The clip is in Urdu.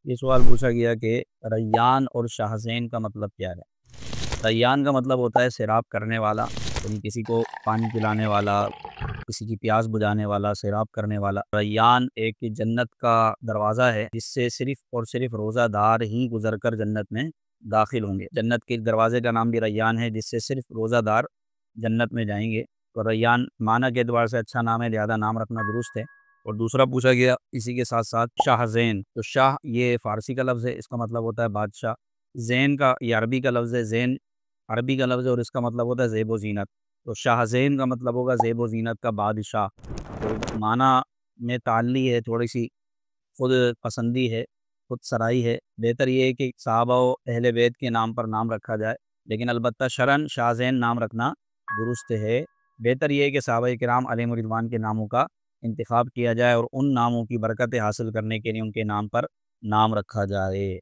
یہ سوال پوچھا گیا کہ ریان اور شاہ زین کا مطلب کیا ہے۔ ریان کا مطلب ہوتا ہے سیراب کرنے والا، یعنی کسی کو پانی پلانے والا، کسی کی پیاس بجھانے والا، سیراب کرنے والا۔ ریان ایک جنت کا دروازہ ہے جس سے صرف اور صرف روزہ دار ہی گزر کر جنت میں داخل ہوں گے۔ جنت کے دروازے کا نام بھی ریان ہے جس سے صرف روزہ دار جنت میں جائیں گے۔ تو ریان معنی کے اعتبار سے اچھا نام ہے، لہذا نام رکھنا درست ہے۔ اور دوسرا پوچھا گیا اسی کے ساتھ ساتھ شاہ زین، تو شاہ یہ فارسی کا لفظ ہے، اس کا مطلب ہوتا ہے بادشاہ۔ زین کا یہ عربی کا لفظ ہے، زین عربی کا لفظ ہے اور اس کا مطلب ہوتا ہے زیب و زینت۔ تو شاہ زین کا مطلب ہوگا زیب و زینت کا بادشاہ۔ تو معنی میں تعلی ہے، تھوڑی سی خود پسندی ہے، خود سرائی ہے۔ بہتر یہ ہے کہ صحابہ و اہل بیت کے نام پر نام رکھا جائے، لیکن البتہ شرعاً شاہ زین نام رکھنا درست ہے۔ بہتر یہ ہے کہ صحابہ کرام علیہم الرضوان کے ناموں کا انتخاب کیا جائے اور ان ناموں کی برکتیں حاصل کرنے کے لیے ان کے نام پر نام رکھا جائے۔